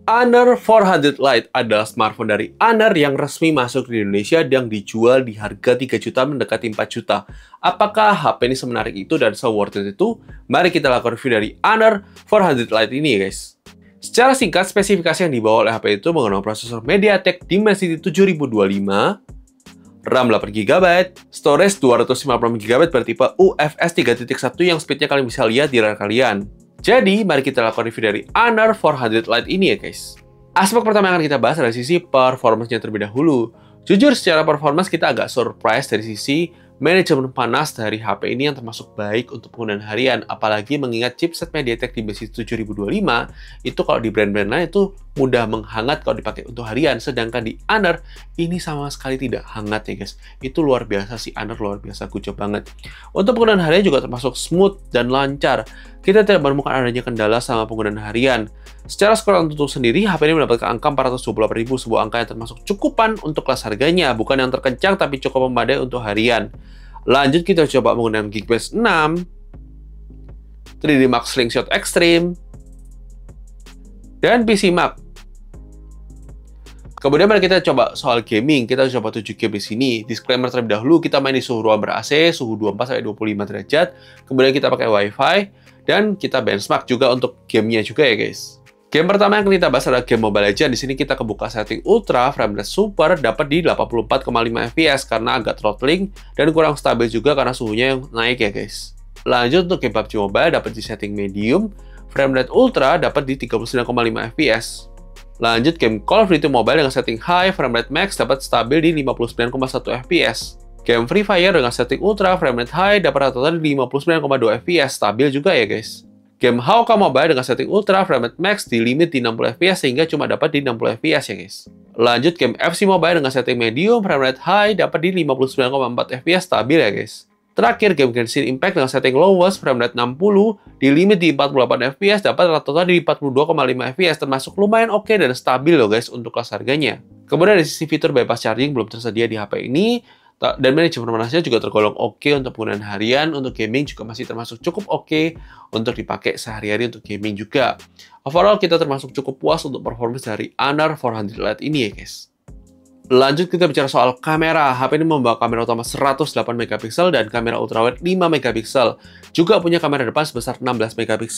Honor 400 Lite adalah smartphone dari Honor yang resmi masuk di Indonesia dan dijual di harga 3 juta mendekati 4 juta. Apakah HP ini semenarik itu dan se-worth it itu? Mari kita lakukan review dari Honor 400 Lite ini ya guys. Secara singkat, spesifikasi yang dibawa oleh HP itu menggunakan prosesor MediaTek Dimensity 7025, RAM 8GB, storage 256GB bertipe UFS 3.1 yang speednya kalian bisa lihat di layar kalian. Jadi, mari kita lakukan review dari Honor 400 Lite ini ya guys. Aspek pertama yang akan kita bahas adalah sisi performance-nya terlebih dahulu. Jujur, secara performance kita agak surprise dari sisi manajemen panas dari HP ini yang termasuk baik untuk penggunaan harian, apalagi mengingat chipset MediaTek Dimensity 7025 itu kalau di brand-brand lain itu mudah menghangat kalau dipakai untuk harian, sedangkan di Honor ini sama sekali tidak hangat ya guys. Itu luar biasa sih, Honor luar biasa, kucuk banget. Untuk penggunaan harian juga termasuk smooth dan lancar. Kita tidak menemukan adanya kendala sama penggunaan harian. Secara skor Antutu sendiri, HP ini mendapatkan angka 428.000, sebuah angka yang termasuk cukupan untuk kelas harganya, bukan yang terkencang tapi cukup memadai untuk harian. Lanjut kita coba menggunakan Geekbench 6, 3D Mark Slingshot Extreme, dan PC Mark. Kemudian mari kita coba soal gaming. Kita coba 7 game di sini. Disclaimer terlebih dahulu, kita main di suhu ruang ber-AC, suhu 24-25 derajat. Kemudian kita pakai WiFi, dan kita benchmark juga untuk gamenya juga ya guys. Game pertama yang kita bahas adalah game Mobile Legends. Di sini kita kebuka setting Ultra, frame rate super, dapat di 84,5 fps karena agak throttling dan kurang stabil juga karena suhunya yang naik ya guys. Lanjut untuk game PUBG Mobile dapat di setting medium, frame rate ultra dapat di 39,5 fps. Lanjut game Call of Duty Mobile dengan setting high, frame rate max dapat stabil di 59,1 fps. Game Free Fire dengan setting ultra, frame rate high dapat rata-rata di 59,2 fps, stabil juga ya guys. Game HOK Mobile dengan setting ultra, frame rate max di limit di 60 fps sehingga cuma dapat di 60 fps ya guys. Lanjut game FC Mobile dengan setting medium, frame rate high dapat di 59,4 fps, stabil ya guys. Terakhir game Genshin Impact dengan setting lowest, frame rate 60 di limit di 48 fps dapat rata-rata di 42,5 fps, termasuk lumayan oke dan stabil loh guys untuk kelas harganya. Kemudian dari sisi fitur bypass charging belum tersedia di HP ini. Dan manajemen panasnya juga tergolong oke untuk penggunaan harian, untuk gaming juga masih termasuk cukup oke untuk dipakai sehari-hari untuk gaming juga. Overall kita termasuk cukup puas untuk performance dari Honor 400 Lite ini ya guys. Lanjut kita bicara soal kamera. HP ini membawa kamera utama 108 MP dan kamera ultrawide 5 MP. Juga punya kamera depan sebesar 16 MP.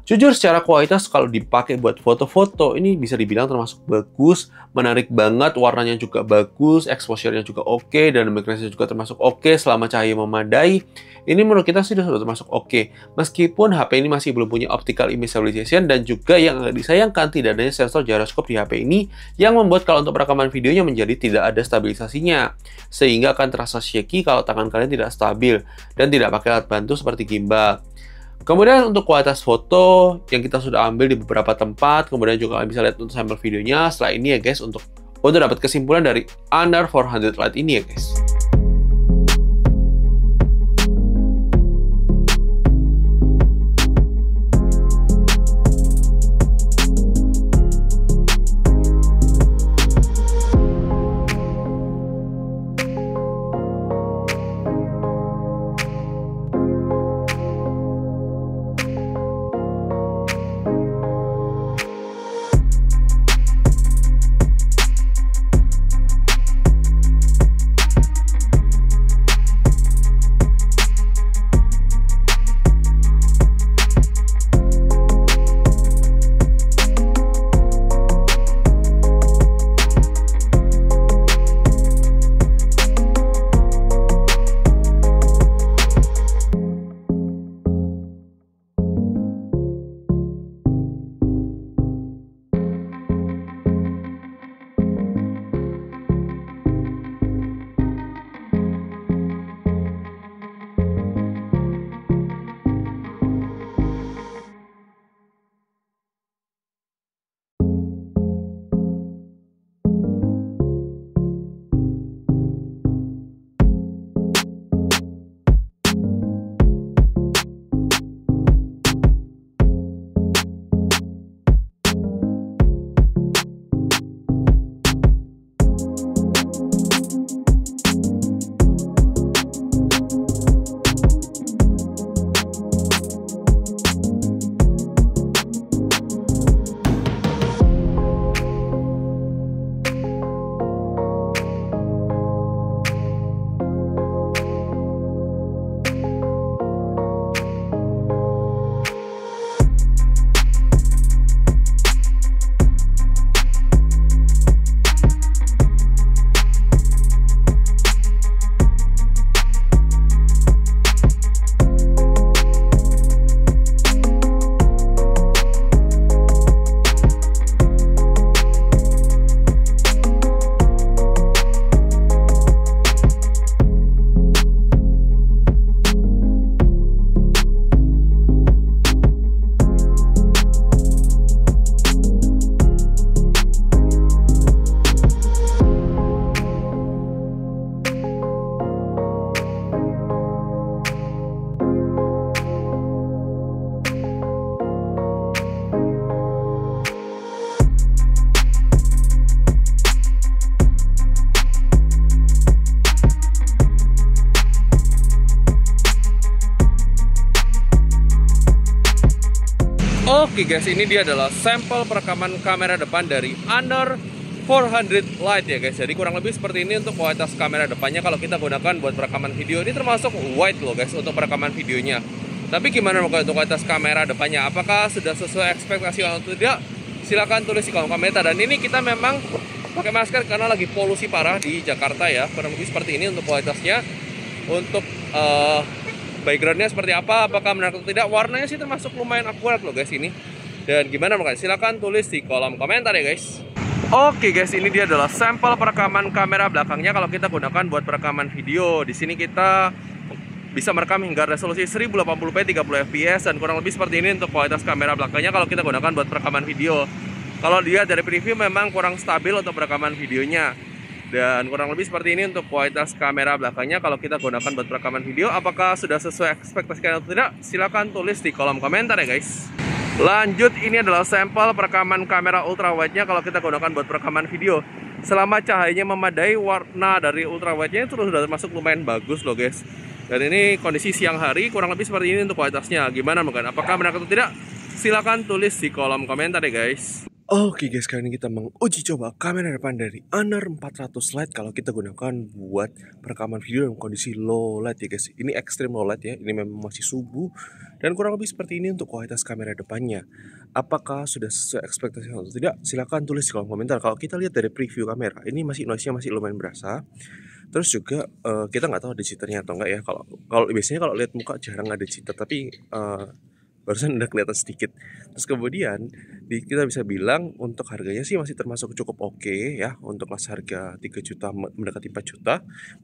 Jujur secara kualitas kalau dipakai buat foto-foto ini bisa dibilang termasuk bagus, menarik banget, warnanya juga bagus, exposure-nya juga oke, dan brightness-nya juga termasuk oke selama cahaya memadai. Ini menurut kita sih sudah termasuk oke. Meskipun HP ini masih belum punya optical image stabilization dan juga yang agak disayangkan tidak adanya sensor gyroscope di HP ini yang membuat kalau untuk perekaman videonya menjadi tidak ada stabilisasinya. Sehingga akan terasa shaky kalau tangan kalian tidak stabil dan tidak pakai alat bantu seperti gimbal. Kemudian untuk kualitas foto yang kita sudah ambil di beberapa tempat, kemudian juga kalian bisa lihat untuk sampel videonya setelah ini ya guys untuk dapat kesimpulan dari Honor 400 Lite ini ya guys. Oke guys, ini dia adalah sampel perekaman kamera depan dari Honor 400 Lite ya guys. Jadi kurang lebih seperti ini untuk kualitas kamera depannya kalau kita gunakan buat perekaman video. Ini termasuk wide loh guys untuk perekaman videonya. Tapi gimana untuk kualitas kamera depannya? Apakah sudah sesuai ekspektasi atau tidak? Silahkan tulis di kolom komentar. Dan ini kita memang pakai masker karena lagi polusi parah di Jakarta ya. Kurang lebih seperti ini untuk kualitasnya. Untuk backgroundnya seperti apa, apakah menarik atau tidak? Warnanya sih termasuk lumayan akurat loh guys ini. Dan gimana makanya? Silahkan tulis di kolom komentar ya guys. Oke guys, ini dia adalah sampel perekaman kamera belakangnya kalau kita gunakan buat perekaman video. Di sini kita bisa merekam hingga resolusi 1080p 30 fps dan kurang lebih seperti ini untuk kualitas kamera belakangnya kalau kita gunakan buat perekaman video. Kalau dilihat dari preview memang kurang stabil untuk perekaman videonya. Dan kurang lebih seperti ini untuk kualitas kamera belakangnya kalau kita gunakan buat perekaman video. Apakah sudah sesuai ekspektasi atau tidak? Silahkan tulis di kolom komentar ya guys. Lanjut, ini adalah sampel perekaman kamera ultrawide-nya kalau kita gunakan buat perekaman video. Selama cahayanya memadai, warna dari ultrawide-nya itu sudah termasuk lumayan bagus loh guys. Dan ini kondisi siang hari, kurang lebih seperti ini untuk kualitasnya. Gimana mungkin? Apakah menarik atau tidak? Silahkan tulis di kolom komentar ya guys. Oke guys, kali ini kita menguji coba kamera depan dari Honor 400 Lite kalau kita gunakan buat perekaman video dalam kondisi low light ya guys. Ini ekstrim low light ya, ini memang masih subuh. Dan kurang lebih seperti ini untuk kualitas kamera depannya. Apakah sudah sesuai ekspektasi atau tidak? Silahkan tulis di kolom komentar. Kalau kita lihat dari preview kamera, ini noise-nya masih lumayan berasa. Terus juga kita nggak tahu ada jitter-nya atau enggak ya. Kalau biasanya kalau lihat muka jarang ada jitter, tapi barusan udah kelihatan sedikit. Terus kemudian kita bisa bilang untuk harganya sih masih termasuk cukup oke ya. Untuk kelas harga 3 juta mendekati 4 juta,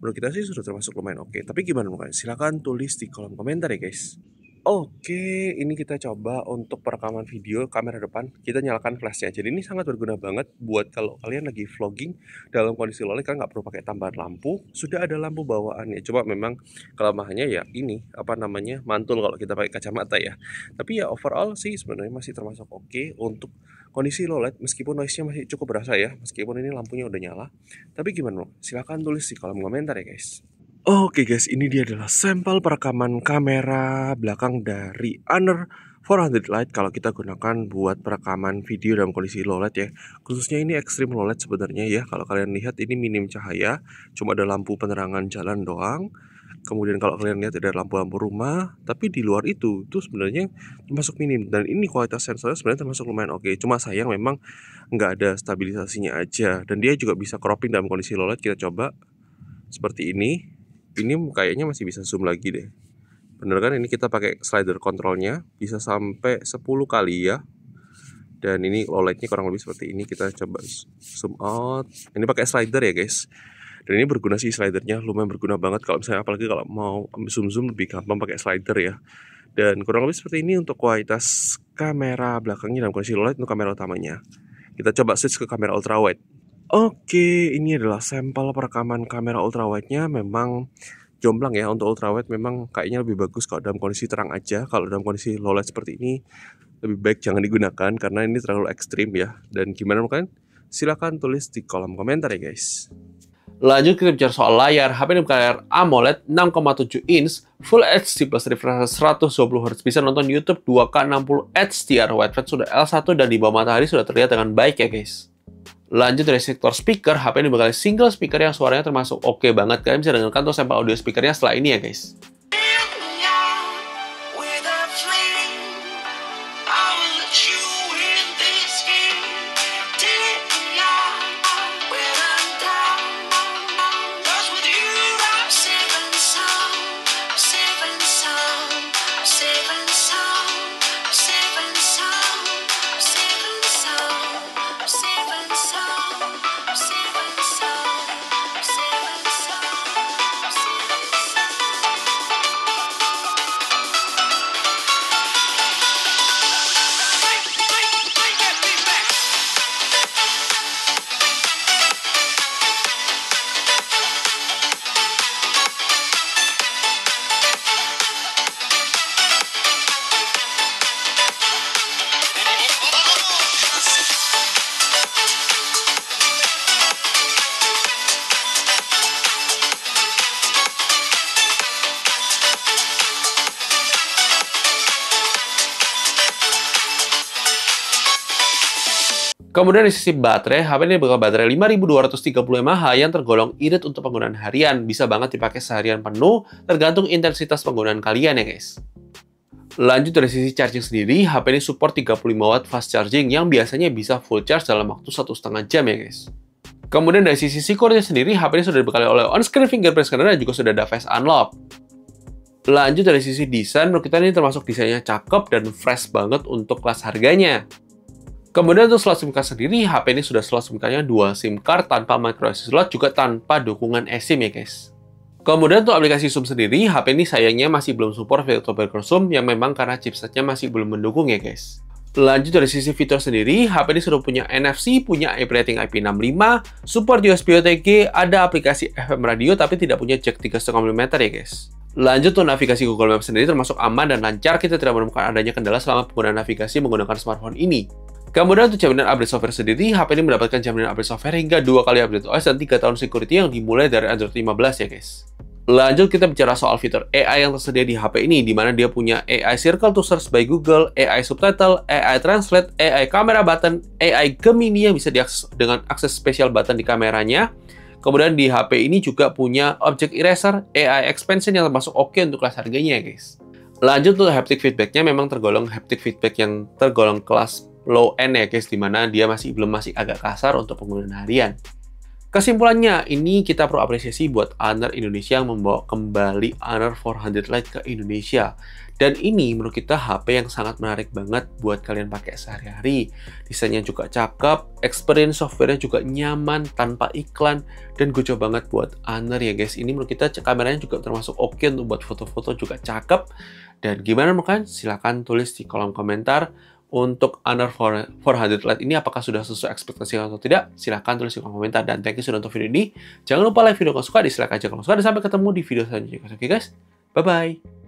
menurut kita sih sudah termasuk lumayan oke. Tapi gimana mungkin? Silahkan tulis di kolom komentar ya guys. Oke, ini kita coba untuk perekaman video kamera depan. Kita nyalakan flashnya. Jadi ini sangat berguna banget buat kalau kalian lagi vlogging dalam kondisi low light, kalian nggak perlu pakai tambahan lampu. Sudah ada lampu bawaannya. Coba memang kelemahannya ya ini apa namanya mantul kalau kita pakai kacamata ya. Tapi ya overall sih sebenarnya masih termasuk oke untuk kondisi low light. Meskipun noise-nya masih cukup berasa ya. Meskipun ini lampunya udah nyala. Tapi gimana? Silahkan tulis di kolom komentar ya guys. Oke guys, ini dia adalah sampel perekaman kamera belakang dari Honor 400 Lite kalau kita gunakan buat perekaman video dalam kondisi low light ya. Khususnya ini ekstrim low light sebenarnya ya. Kalau kalian lihat ini minim cahaya, cuma ada lampu penerangan jalan doang. Kemudian kalau kalian lihat ada lampu-lampu rumah, tapi di luar itu sebenarnya termasuk minim. Dan ini kualitas sensornya sebenarnya termasuk lumayan oke. Cuma sayang memang nggak ada stabilisasinya aja. Dan dia juga bisa cropping dalam kondisi low light. Kita coba seperti ini. Ini kayaknya masih bisa zoom lagi deh. Bener kan, ini kita pakai slider kontrolnya bisa sampai 10 kali ya. Dan ini low light-nya kurang lebih seperti ini. Kita coba zoom out. Ini pakai slider ya guys. Dan ini berguna sih slidernya, lumayan berguna banget kalau misalnya apalagi kalau mau zoom lebih gampang pakai slider ya. Dan kurang lebih seperti ini untuk kualitas kamera belakangnya dalam kondisi low light untuk kamera utamanya. Kita coba switch ke kamera ultrawide. Oke, ini adalah sampel perekaman kamera ultrawide-nya. Memang jomplang ya untuk ultrawide, memang kayaknya lebih bagus kalau dalam kondisi terang aja. Kalau dalam kondisi low light seperti ini lebih baik jangan digunakan karena ini terlalu ekstrim ya. Dan gimana mungkin? Silahkan tulis di kolom komentar ya guys. Lanjut kita bicara soal layar. HP ini layar AMOLED 6,7 inch Full HD plus refresh 120Hz. Bisa nonton YouTube 2K 60 HDR. Whitefat sudah L1 dan di bawah matahari sudah terlihat dengan baik ya guys. Lanjut dari sektor speaker, HP ini bakal single speaker yang suaranya termasuk oke banget. Kalian bisa dengarkan tuh sampel audio speakernya setelah ini ya guys. Kemudian dari sisi baterai, HP ini bakal baterai 5230 mAh yang tergolong irit untuk penggunaan harian. Bisa banget dipakai seharian penuh, tergantung intensitas penggunaan kalian ya guys. Lanjut dari sisi charging sendiri, HP ini support 35 watt fast charging yang biasanya bisa full charge dalam waktu 1,5 jam ya guys. Kemudian dari sisi security sendiri, HP ini sudah dibekali oleh on-screen fingerprint scanner dan juga sudah ada face unlock. Lanjut dari sisi desain, menurut kita ini termasuk desainnya cakep dan fresh banget untuk kelas harganya. Kemudian untuk slot SIM card sendiri, HP ini sudah slot SIM card-nya dual SIM card tanpa micro SD slot, juga tanpa dukungan eSIM ya guys. Kemudian untuk aplikasi zoom sendiri, HP ini sayangnya masih belum support fitur background zoom yang memang karena chipsetnya masih belum mendukung ya guys. Lanjut dari sisi fitur sendiri, HP ini sudah punya NFC, punya IP rating IP65, support USB OTG, ada aplikasi FM radio tapi tidak punya jack 3,5 mm ya guys. Lanjut untuk navigasi Google Maps sendiri termasuk aman dan lancar, kita tidak menemukan adanya kendala selama penggunaan navigasi menggunakan smartphone ini. Kemudian untuk jaminan update software sendiri, HP ini mendapatkan jaminan update software hingga 2 kali update OS dan 3 tahun security yang dimulai dari Android 15 ya guys. Lanjut kita bicara soal fitur AI yang tersedia di HP ini, di mana dia punya AI Circle to Search by Google, AI Subtitle, AI Translate, AI Camera Button, AI Gemini yang bisa diakses dengan akses spesial button di kameranya. Kemudian di HP ini juga punya Object Eraser, AI Expansion yang termasuk oke untuk kelas harganya ya guys. Lanjut untuk haptic feedback-nya memang tergolong haptic feedback yang tergolong kelas low end ya guys, dimana dia masih agak kasar untuk penggunaan harian. Kesimpulannya, ini kita perlu apresiasi buat Honor Indonesia yang membawa kembali Honor 400 Lite ke Indonesia. Dan ini menurut kita HP yang sangat menarik banget buat kalian pakai sehari-hari. Desainnya juga cakep, experience software-nya juga nyaman, tanpa iklan, dan gocap banget buat Honor ya guys. Ini menurut kita kameranya juga termasuk oke untuk buat foto-foto juga cakep. Dan gimana menurut kalian? Silahkan tulis di kolom komentar. Untuk Honor 400 Lite ini apakah sudah sesuai ekspektasi atau tidak? Silahkan tulis di kolom komentar. Dan thank you sudah nonton video ini. Jangan lupa like video kalau suka, dislike aja kalau suka. Dan sampai ketemu di video selanjutnya. Oke guys, bye-bye.